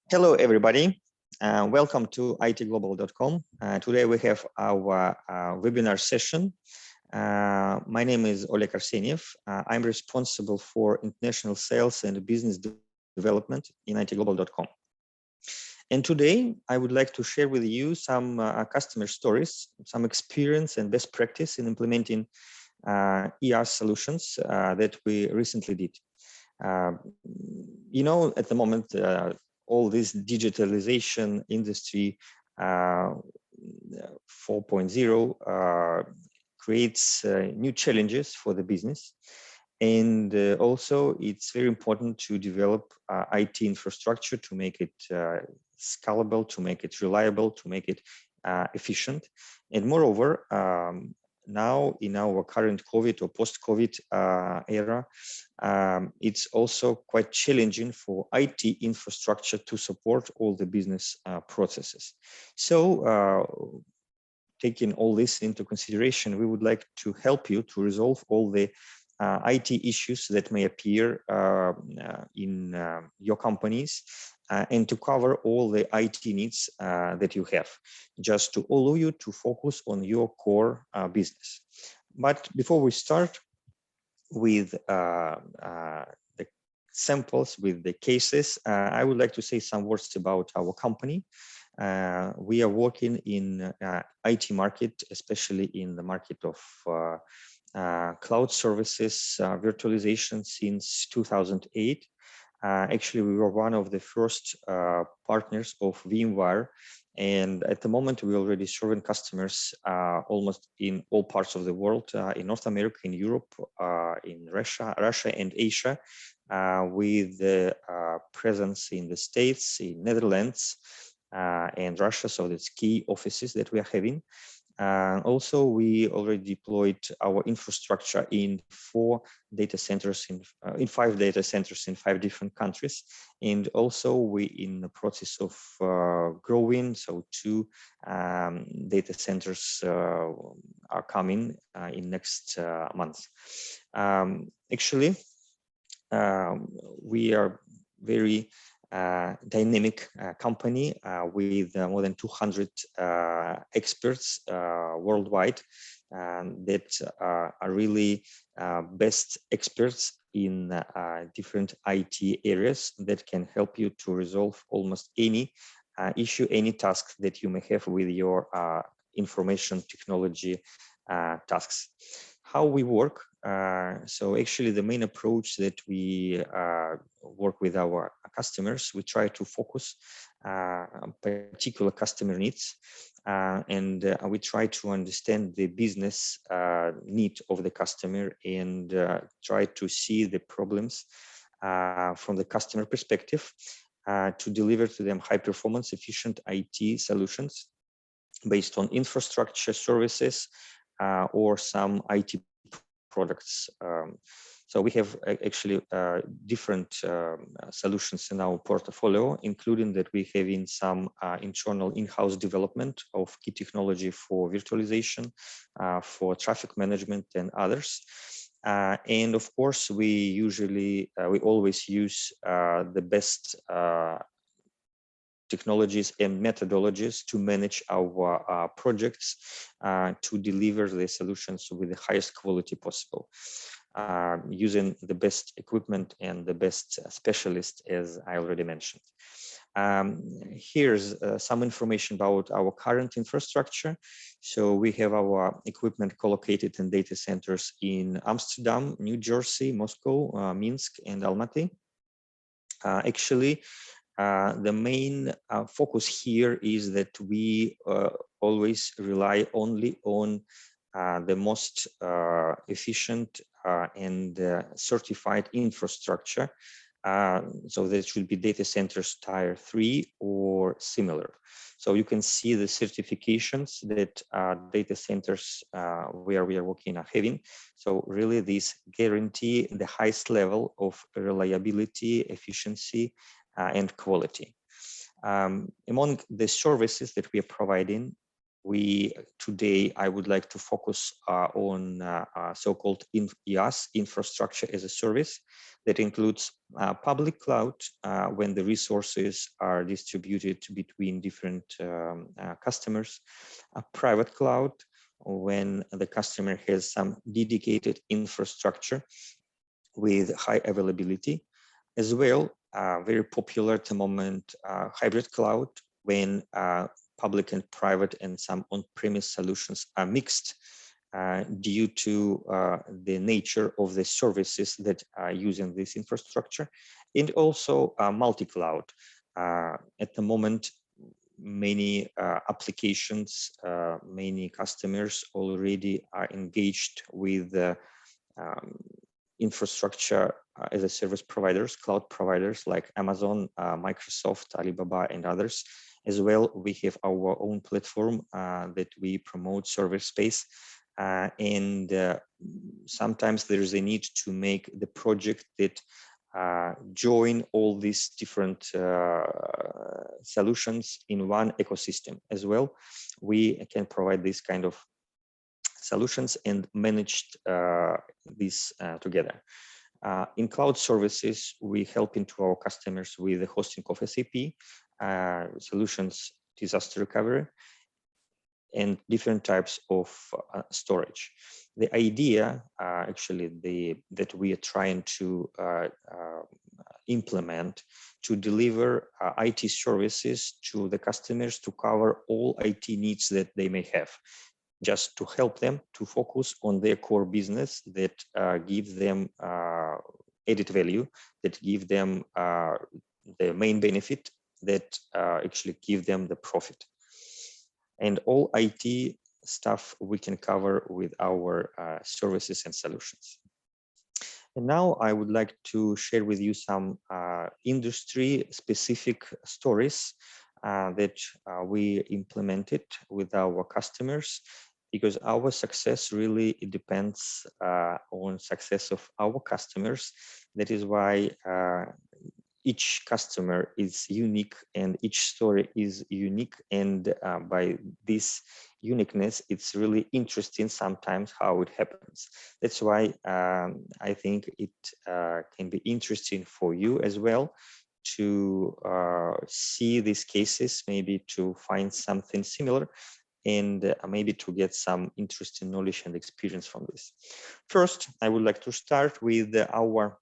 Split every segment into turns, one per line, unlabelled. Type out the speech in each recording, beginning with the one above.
Hello, everybody. Welcome to ITGLOBAL.com. Today we have our webinar session. My name is Oleg Arsenyev. I'm responsible for international sales and business development in ITGLOBAL.com. And today I would like to share with you some customer stories, some experience and best practice in implementing IaaS solutions that we recently did. At the moment, all this digitalization industry 4.0 creates new challenges for the business. And also, it's very important to develop IT infrastructure to make it scalable, to make it reliable, to make it efficient. And moreover, now in our current COVID or post-COVID era, it's also quite challenging for IT infrastructure to support all the business processes. So taking all this into consideration, we would like to help you to resolve all the IT issues that may appear in your companies and to cover all the IT needs that you have, just to allow you to focus on your core business. But before we start with the samples, with the cases, I would like to say some words about our company. We are working in IT market, especially in the market of cloud services, virtualization since 2008. Actually, we were one of the first partners of VMware. And at the moment, we're already serving customers almost in all parts of the world, in North America, in Europe, in Russia and Asia, with the presence in the States, in Netherlands, and Russia. So that's key offices that we are having. Also, we already deployed our infrastructure in 4 data centers, in 5 data centers in 5 different countries. And also we in the process of growing, so 2 data centers are coming in next months. Actually, we are very dynamic company with more than 200 experts worldwide that are really best experts in different IT areas that can help you to resolve almost any issue, any task that you may have with your information technology tasks. How we work. So actually the main approach that we work with our customers, we try to focus on particular customer needs and we try to understand the business need of the customer and try to see the problems from the customer perspective to deliver to them high performance, efficient IT solutions based on infrastructure services or some IT products. So we have actually different solutions in our portfolio, including that we have in some internal in-house development of key technology for virtualization, for traffic management and others. And of course, we always use the best technologies and methodologies to manage our projects to deliver the solutions with the highest quality possible, using the best equipment and the best specialists, as I already mentioned. Here's some information about our current infrastructure. So we have our equipment co-located in data centers in Amsterdam, New Jersey, Moscow, Minsk, and Almaty. Actually, the main focus here is that we always rely only on the most efficient and certified infrastructure. So there should be data centers tier 3 or similar. So you can see the certifications that data centers where we are working are having. So really these guarantee the highest level of reliability, efficiency, and quality. Among the services that we are providing, Today I would like to focus on so-called IaaS, infrastructure as a service, that includes public cloud when the resources are distributed between different customers, a private cloud when the customer has some dedicated infrastructure with high availability, as well very popular at the moment hybrid cloud when public and private and some on-premise solutions are mixed due to the nature of the services that are using this infrastructure, and also multi-cloud. At the moment, many applications, many customers already are engaged with infrastructure as a service providers, cloud providers like Amazon, Microsoft, Alibaba, and others. As well, we have our own platform that we promote service space. And sometimes there is a need to make the project that join all these different solutions in one ecosystem. As well, we can provide this kind of solutions and managed this together. In cloud services, we help into our customers with the hosting of SAP, solutions, disaster recovery, and different types of storage. The idea, that we are trying to implement to deliver IT services to the customers to cover all IT needs that they may have, just to help them to focus on their core business that give them added value, that give them the main benefit, that actually give them the profit. And all IT stuff we can cover with our services and solutions. And now I would like to share with you some industry-specific stories that we implemented with our customers, because our success really depends on success of our customers. That is why each customer is unique and each story is unique, and by this uniqueness, it's really interesting sometimes how it happens. That's why I think it can be interesting for you as well to see these cases, maybe to find something similar, and maybe to get some interesting knowledge and experience from this. First, I would like to start with our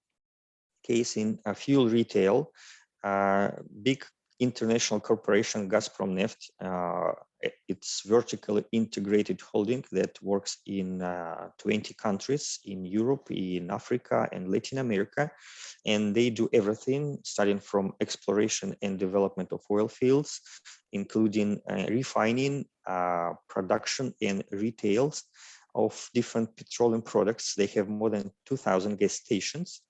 case in fuel retail. Big international corporation, Gazpromneft, it's vertically integrated holding that works in 20 countries in Europe, in Africa, and Latin America. And they do everything starting from exploration and development of oil fields, including refining, production, and retails of different petroleum products. They have more than 2,000 gas stations.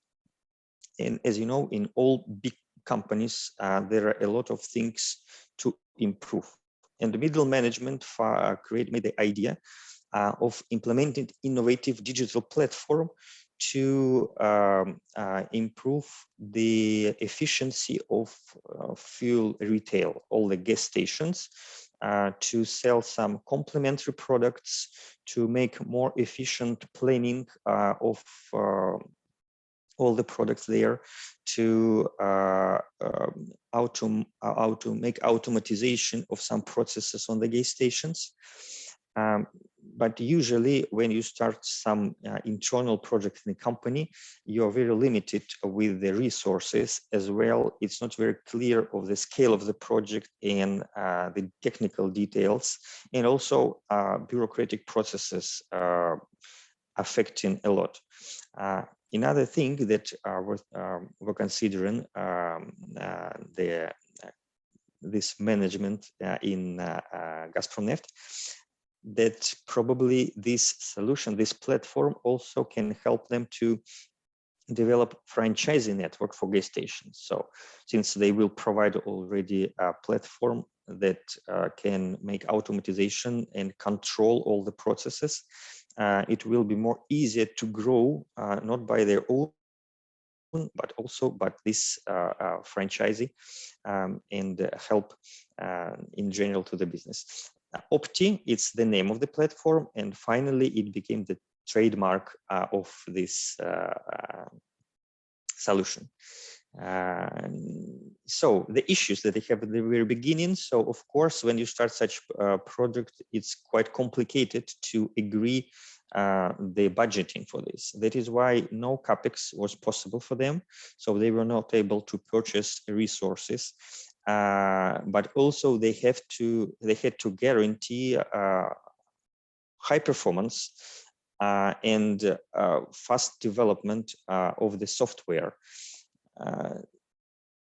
And as you know, in all big companies, there are a lot of things to improve. And the middle management made the idea of implementing innovative digital platform to improve the efficiency of fuel retail, all the gas stations, to sell some complementary products, to make more efficient planning of all the products there, to how to make automatization of some processes on the gas stations. But usually when you start some internal project in the company, you're very limited with the resources as well. It's not very clear of the scale of the project and the technical details, and also bureaucratic processes affecting a lot. Another thing that we're considering this management in Gazpromneft, that probably this solution, this platform also can help them to develop franchising network for gas stations. So since they will provide already a platform that can make automatization and control all the processes, it will be more easier to grow, not by their own, but also by this franchisee, and help in general to the business. Opti, it's the name of the platform, and finally it became the trademark of this solution. So the issues that they have at the very beginning. So of course, when you start such a project, it's quite complicated to agree the budgeting for this. That is why no capex was possible for them. So they were not able to purchase resources, but also they had to guarantee high performance and fast development of the software.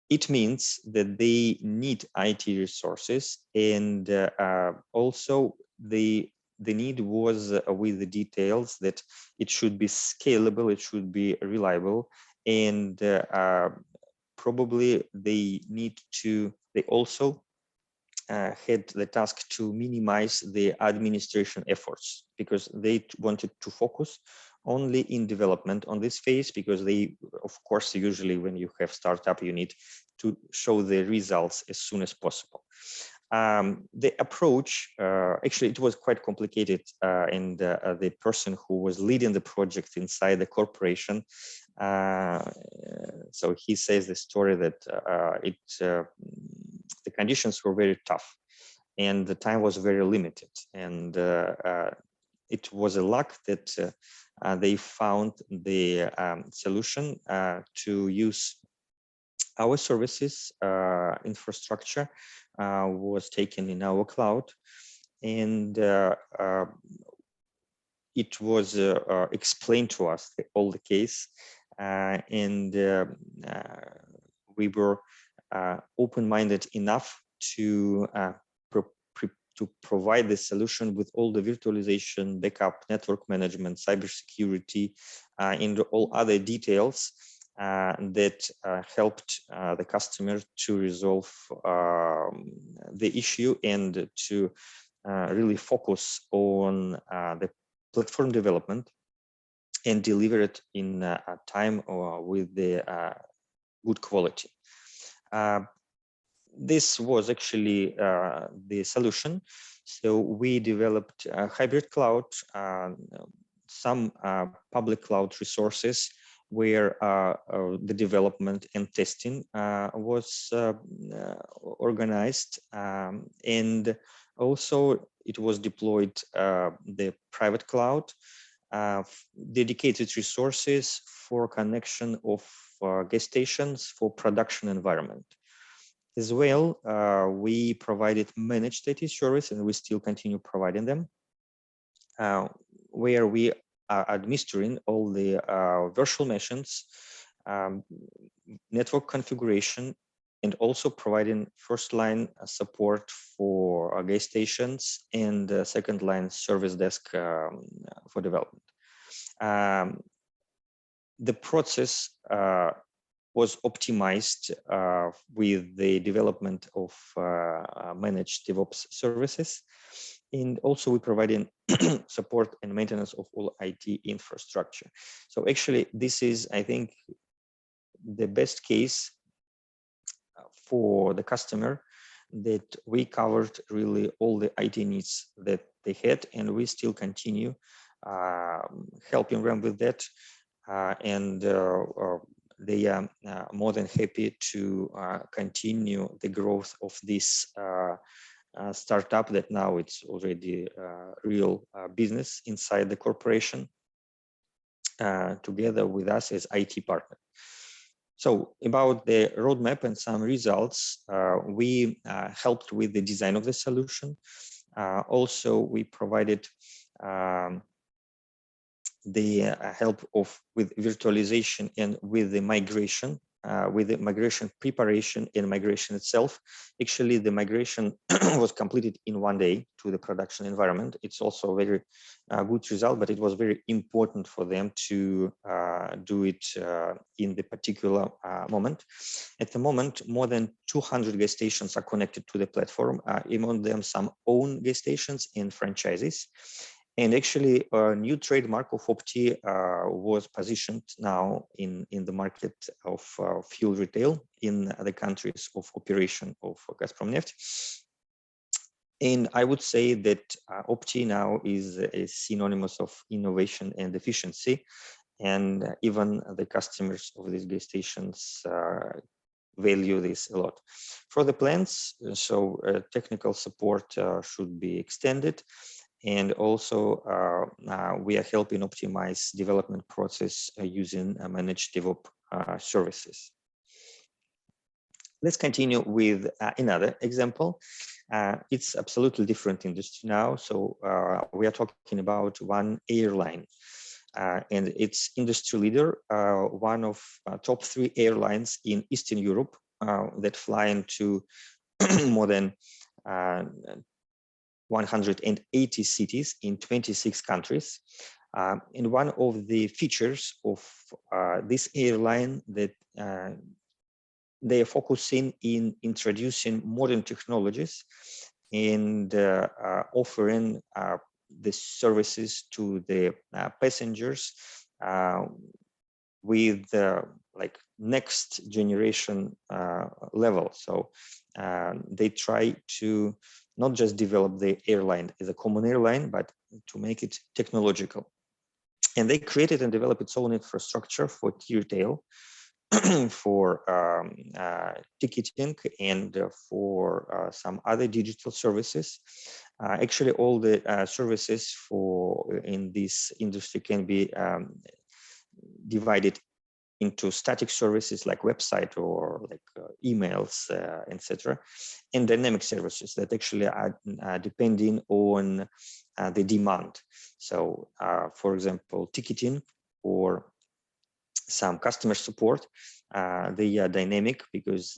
It means that they need IT resources, and also the need was with the details that it should be scalable, it should be reliable, and probably they also had the task to minimize the administration efforts, because they wanted to focus only in development on this phase, because they, of course, usually when you have startup, you need to show the results as soon as possible. The approach, actually, it was quite complicated, and the person who was leading the project inside the corporation, so he says the story that the conditions were very tough and the time was very limited, and it was a luck that they found the solution to use our services. Infrastructure was taken in our cloud, and it was explained to us, all the case, and we were open-minded enough to provide the solution with all the virtualization, backup, network management, cybersecurity, and all other details that helped the customer to resolve the issue and to really focus on the platform development and deliver it in time or with the good quality. This was actually the solution. So we developed a hybrid cloud, some public cloud resources where the development and testing was organized, and also it was deployed the private cloud, dedicated resources for connection of gas stations for production environment. As well, we provided managed IT service, and we still continue providing them, where we are administering all the virtual machines, network configuration, and also providing first-line support for gas stations and second-line service desk for development. The process was optimized with the development of managed DevOps services. And also we providing support and maintenance of all IT infrastructure. So actually, this is, I think, the best case for the customer, that we covered really all the IT needs that they had, and we still continue helping them with that. And they are more than happy to continue the growth of this startup that now it's already real business inside the corporation, together with us as IT partner. So about the roadmap and some results, we helped with the design of the solution. Also, we provided the help with virtualization and with the migration preparation and migration itself. Actually, the migration was completed in 1 day to the production environment. It's also a very good result, but it was very important for them to do it in the particular moment. At the moment, more than 200 gas stations are connected to the platform, among them some own gas stations and franchises. And actually, a new trademark of Opti was positioned now in the market of fuel retail in the countries of operation of Gazprom Neft. And I would say that Opti now is synonymous of innovation and efficiency. And even the customers of these gas stations value this a lot. For the plants, so technical support should be extended. And also we are helping optimize development process using managed DevOps services. Let's continue with another example. It's absolutely different industry now. So we are talking about one airline. And it's industry leader, one of top 3 airlines in Eastern Europe that fly into more than 180 cities in 26 countries. And one of the features of this airline that they are focusing in introducing modern technologies and offering the services to the passengers with like next generation level. So they try to not just develop the airline as a common airline, but to make it technological. And they created and developed its own infrastructure for retail, for ticketing, and for some other digital services. Actually, all the services for in this industry can be divided into static services like website or like emails, etc., and dynamic services that actually are depending on the demand. So, for example, ticketing or some customer support, they are dynamic because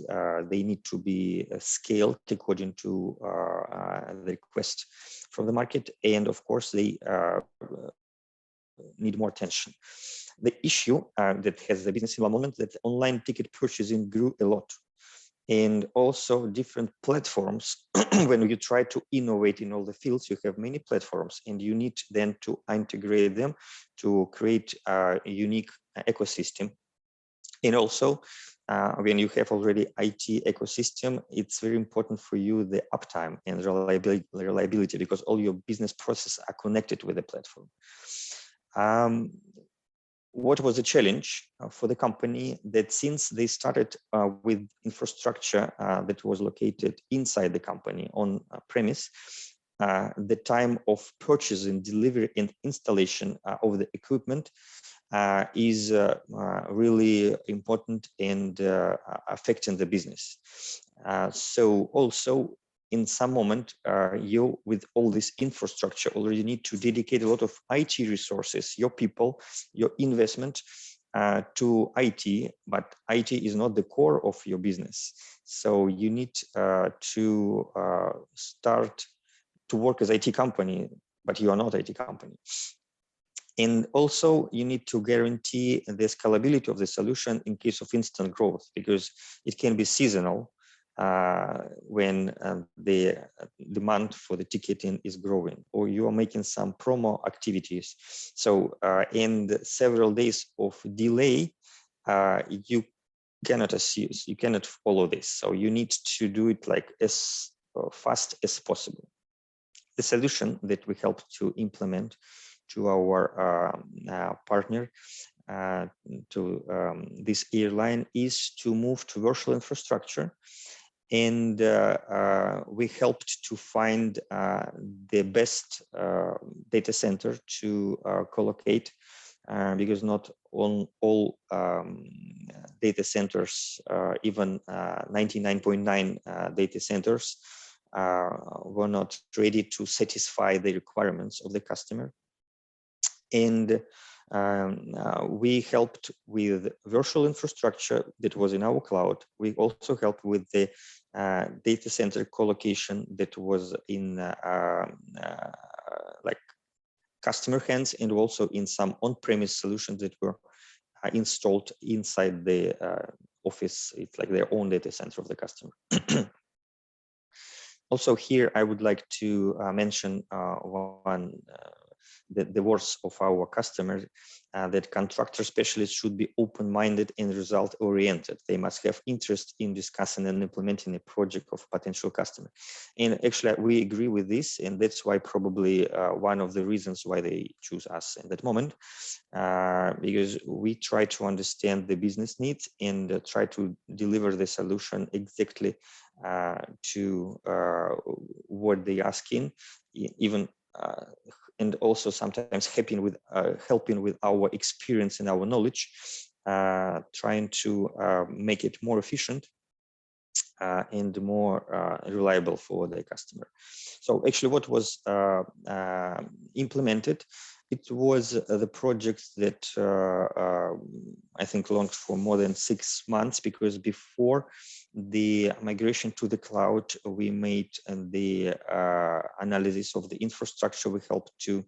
they need to be scaled according to the request from the market, and of course they need more attention. The issue that has the business in one moment that online ticket purchasing grew a lot, and also different platforms. When you try to innovate in all the fields, you have many platforms, and you need then to integrate them to create a unique ecosystem. And also, when you have already IT ecosystem, it's very important for you the uptime and reliability because all your business processes are connected with the platform. What was a challenge for the company that since they started with infrastructure that was located inside the company on premise, the time of purchasing, delivery, and installation of the equipment is really important and affecting the business. So also, in some moment, you, with all this infrastructure, already need to dedicate a lot of IT resources, your people, your investment to IT, but IT is not the core of your business. So you need to start to work as IT company, but you are not IT company. And also you need to guarantee the scalability of the solution in case of instant growth, because it can be seasonal when the demand for the ticketing is growing, or you are making some promo activities. So in several days of delay, you cannot assume, you cannot follow this. So you need to do it like as fast as possible. The solution that we help to implement to our partner to this airline is to move to virtual infrastructure. And we helped to find the best data center to collocate, because not on all data centers, even 99.9 data centers were not ready to satisfy the requirements of the customer. And we helped with virtual infrastructure that was in our cloud. We also helped with the data center collocation that was in like customer hands, and also in some on-premise solutions that were installed inside the office. It's like their own data center of the customer. Also here, I would like to mention one the words of our customers, that contractor specialists should be open-minded and result-oriented. They must have interest in discussing and implementing a project of potential customer. And actually, we agree with this, and that's why probably one of the reasons why they choose us in that moment, because we try to understand the business needs and try to deliver the solution exactly to what they asking, even and also sometimes helping with our experience and our knowledge, trying to make it more efficient and more reliable for the customer. So actually, what was implemented, it was the project that I think launched for more than 6 months, because before the migration to the cloud, we made the analysis of the infrastructure. We helped to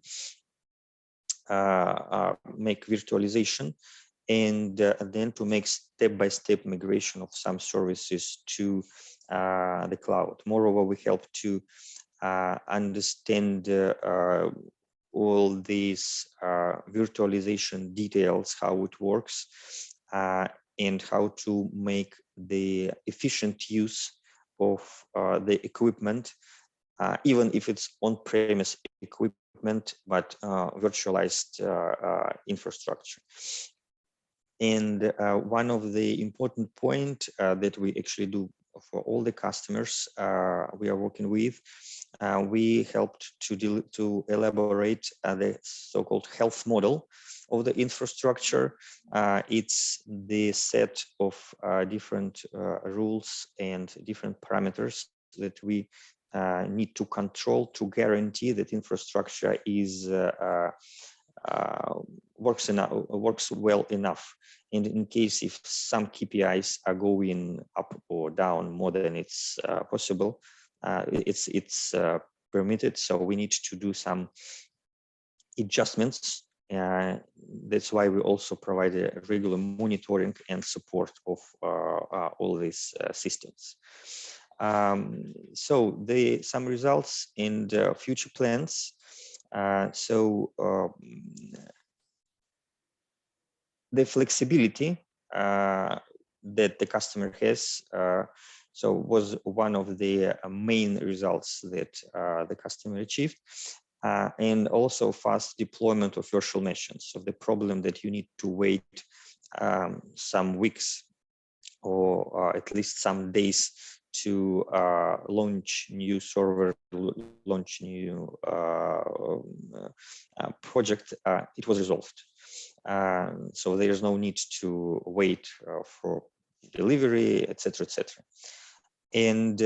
make virtualization, and then to make step-by-step migration of some services to the cloud. Moreover, we help to understand all these virtualization details, how it works, and how to make the efficient use of the equipment, even if it's on-premise equipment, but virtualized infrastructure. And one of the important point that we actually do for all the customers we are working with, we helped to elaborate the so-called health model of the infrastructure. It's the set of different rules and different parameters that we need to control to guarantee that infrastructure is works well enough. And in case if some KPIs are going up or down more than it's possible, it's permitted. So we need to do some adjustments. That's why we also provide a regular monitoring and support of all these systems. So some results and future plans. The flexibility that the customer has was one of the main results that the customer achieved, and also fast deployment of virtual machines. So the problem that you need to wait some weeks or at least some days to launch new server, launch new project, it was resolved. So there is no need to wait for delivery, etc., etc. And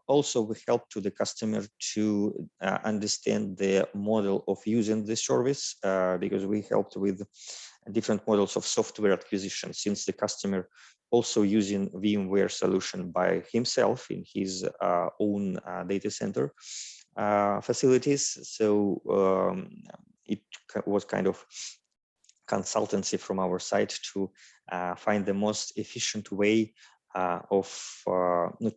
also we help to the customer to understand the model of using the service, because we helped with different models of software acquisition, since the customer also using VMware solution by himself in his own data center facilities. So it was kind of consultancy from our side to find the most efficient way of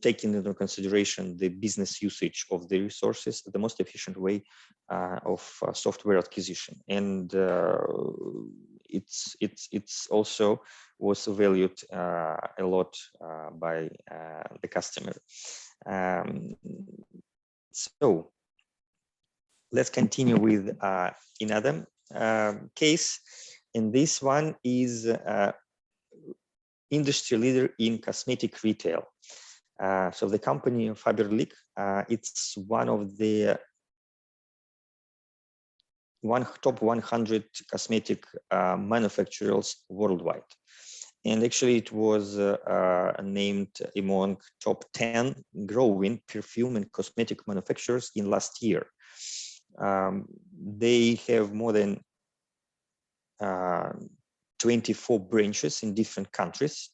taking into consideration the business usage of the resources, the most efficient way of software acquisition. And it's also was valued a lot by the customer. So let's continue with another case. And this one is industry leader in cosmetic retail. So the company Faberlic, it's one of the top 100 cosmetic manufacturers worldwide. And actually it was named among top 10 growing perfume and cosmetic manufacturers in last year. They have more than 24 branches in different countries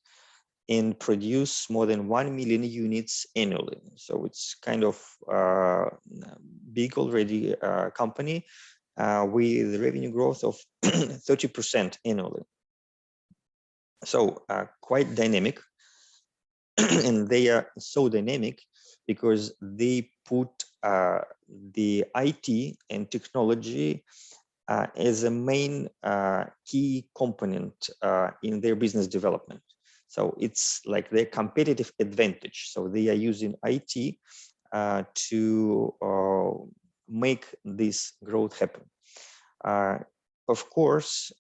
and produce more than 1 million units annually. So it's kind of big already company with revenue growth of 30% annually. So quite dynamic. And they are so dynamic because they put the IT and technology as a main key component in their business development. So it's like their competitive advantage. So they are using IT to make this growth happen. Of course,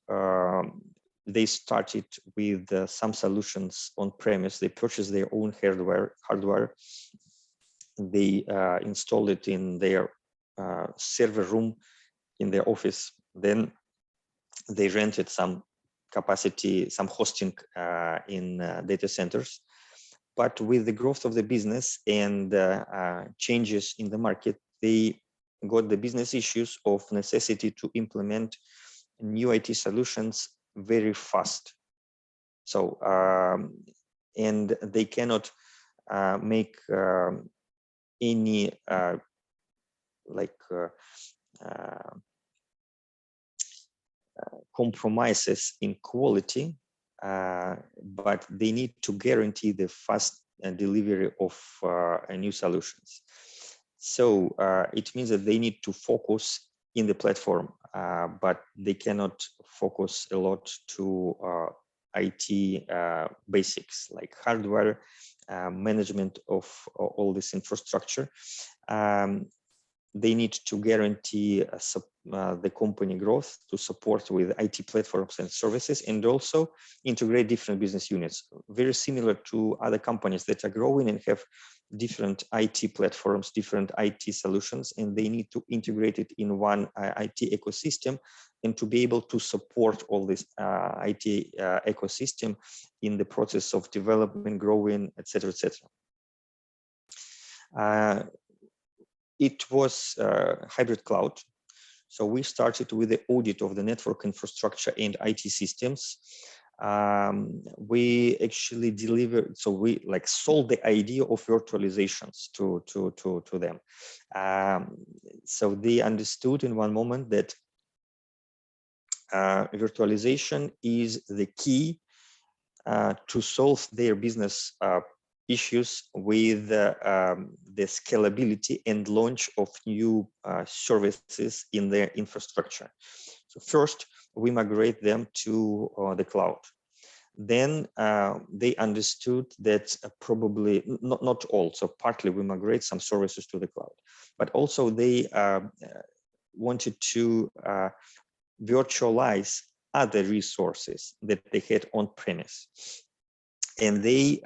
they started with some solutions on premise. They purchased their own hardware. They installed it in their server room in their office. Then they rented some capacity, some hosting in data centers. But with the growth of the business and changes in the market, they got the business issues of necessity to implement new IT solutions very fast. So, and they cannot make any compromises in quality, but they need to guarantee the fast delivery of new solutions. So it means that they need to focus in the platform, but they cannot focus a lot to IT basics like hardware, management of all this infrastructure. They need to guarantee the company growth to support with IT platforms and services, and also integrate different business units, very similar to other companies that are growing and have different IT platforms, different IT solutions, and they need to integrate it in one IT ecosystem, and to be able to support all this IT ecosystem in the process of development, growing, etc., etc. It was hybrid cloud. So we started with the audit of the network infrastructure and IT systems. We actually delivered, so we like sold the idea of virtualizations to them. So they understood in one moment that virtualization is the key to solve their business issues with the scalability and launch of new services in their infrastructure. So first, we migrate them to the cloud. Then they understood that probably not all, so partly we migrate some services to the cloud, but also they wanted to virtualize other resources that they had on premise. And they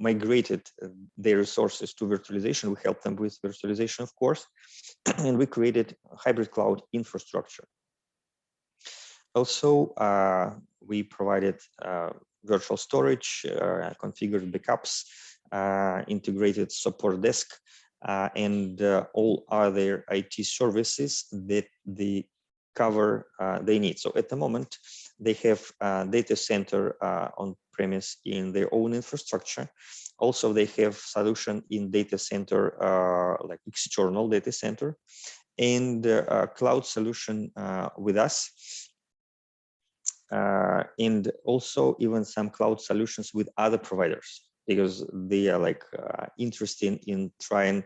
migrated their resources to virtualization. We helped them with virtualization, of course, and we created a hybrid cloud infrastructure. Also, we provided virtual storage, configured backups, integrated support desk, and all other IT services that they cover they need. So at the moment, they have a data center on premise in their own infrastructure. Also, they have solution in data center, like external data center, and a cloud solution with us. And also even some cloud solutions with other providers, because they are like interested in trying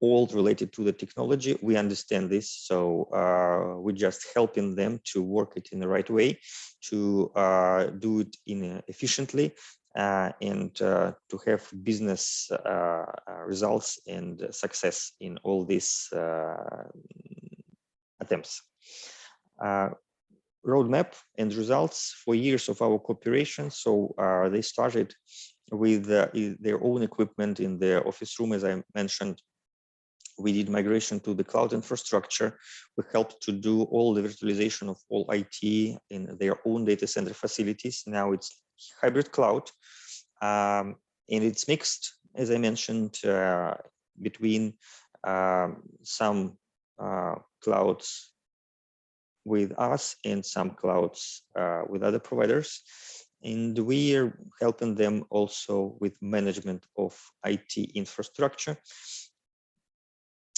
all related to the technology. We understand this, so we're just helping them to work it in the right way, to do it efficiently, and to have business results and success in all these attempts. Roadmap and results for years of our cooperation. So they started with their own equipment in their office room, as I mentioned. We did migration to the cloud infrastructure. We helped to do all the virtualization of all IT in their own data center facilities. Now it's hybrid cloud, and it's mixed, as I mentioned, between some clouds with us and some clouds with other providers. And we are helping them also with management of IT infrastructure.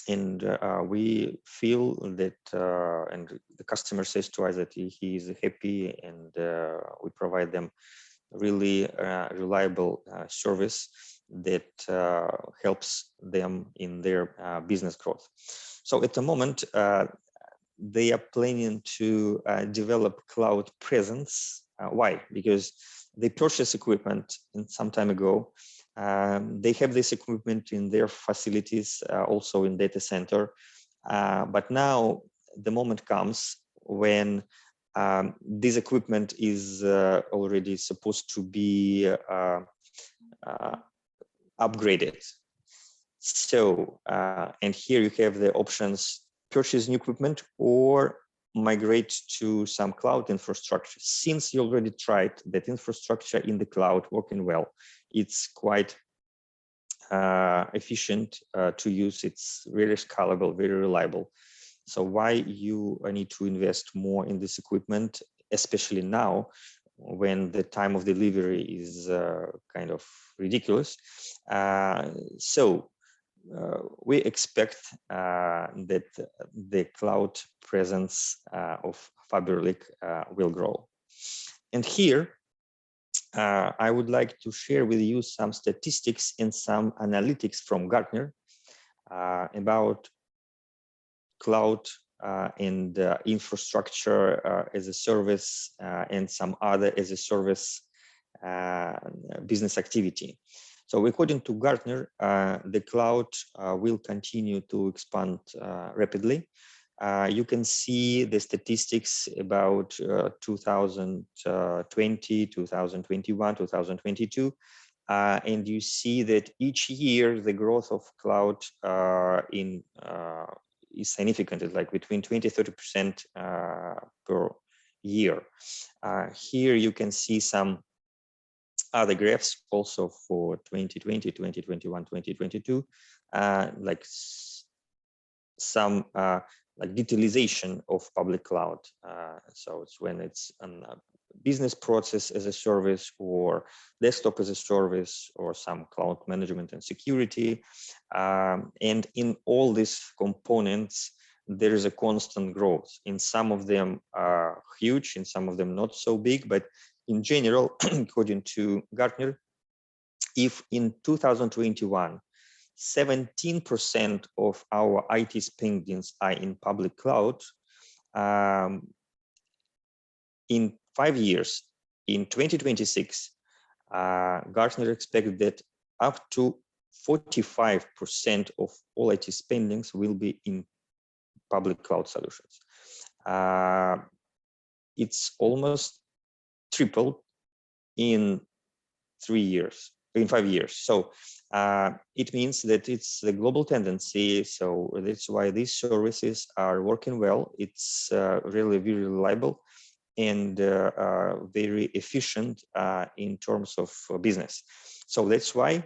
And we feel that, and the customer says to us that he is happy, and we provide them really reliable service that helps them in their business growth. So at the moment, they are planning to develop cloud presence. Why? Because they purchased equipment some time ago. They have this equipment in their facilities, also in data center. But now the moment comes when this equipment is already supposed to be upgraded. So, and here you have the options: purchase new equipment or migrate to some cloud infrastructure. Since you already tried that infrastructure in the cloud working well, it's quite efficient to use. It's really scalable, very reliable. So why you need to invest more in this equipment, especially now when the time of delivery is kind of ridiculous. So we expect that the cloud presence of Faberlic will grow. And here, I would like to share with you some statistics and some analytics from Gartner about cloud and infrastructure as a service and some other as a service business activity. So according to Gartner, the cloud will continue to expand rapidly. You can see the statistics about 2020, 2021, 2022, and you see that each year the growth of cloud is significant. It's like between 20-30% per year. Here you can see some other graphs also for 2020, 2021, 2022, like some like utilization of public cloud. So it's when it's a business process as a service or desktop as a service or some cloud management and security. And in all these components, there is a constant growth. In some of them are huge, in some of them not so big, but in general, according to Gartner, if in 2021, 17% of our IT spendings are in public cloud, in 5 years, in 2026, Gartner expects that up to 45% of all IT spendings will be in public cloud solutions. It's almost tripled in 3 years, in 5 years. So it means that it's the global tendency. So that's why these services are working well. It's really very reliable and very efficient in terms of business. So that's why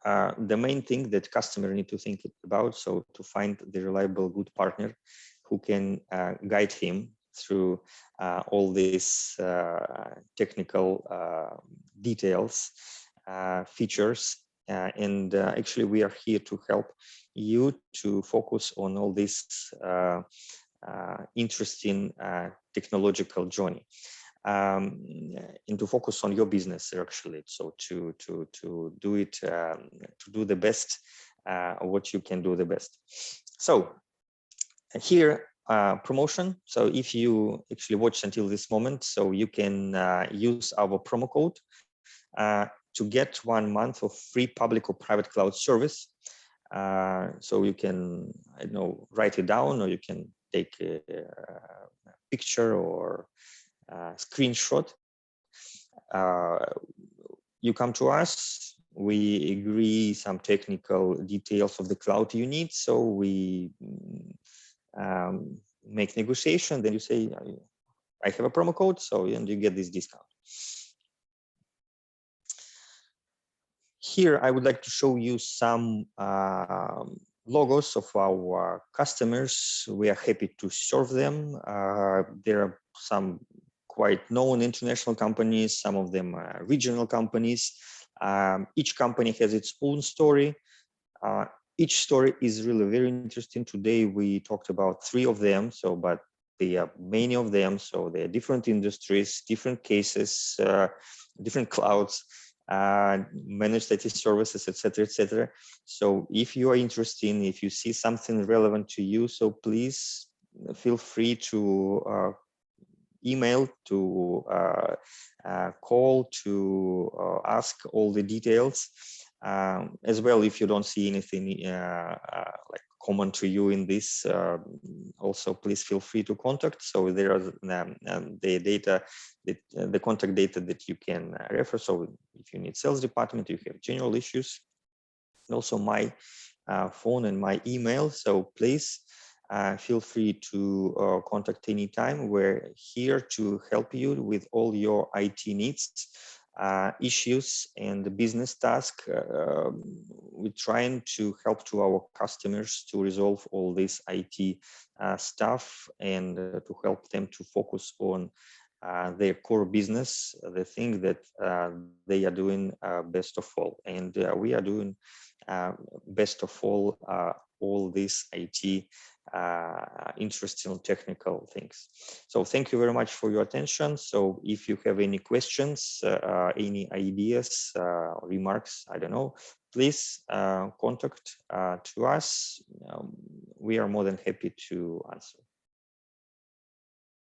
the main thing that customer need to think about, so to find the reliable, good partner who can guide him through all these technical details, features, and actually we are here to help you to focus on all this interesting technological journey, and to focus on your business actually. So to do it, to do the best, what you can do the best. So here, promotion. So if you actually watched until this moment, so you can use our promo code to get 1 month of free public or private cloud service. So you can, I don't know, write it down, or you can take a picture or a screenshot. You come to us, we agree some technical details of the cloud you need. So we make negotiation, then you say, I have a promo code, so and you get this discount. Here, I would like to show you some logos of our customers. We are happy to serve them. There are some quite known international companies, some of them are regional companies. Each company has its own story. Each story is really very interesting. Today, we talked about 3 of them, so, but there are many of them, so there are different industries, different cases, different clouds, managed IT services, etc., etc. So if you are interested, if you see something relevant to you, so please feel free to email, to call, to ask all the details. As well, if you don't see anything like common to you in this, also please feel free to contact. So there are the data, the contact data that you can refer. So if you need sales department, you have general issues, and also my phone and my email. So please feel free to contact anytime. We're here to help you with all your IT needs, issues, and the business task. We're trying to help to our customers to resolve all this IT stuff, and to help them to focus on their core business, the thing that they are doing best of all. And we are doing best of all these IT interesting technical things. So thank you very much for your attention. So if you have any questions, any ideas, remarks, I don't know, please contact to us. We are more than happy to answer.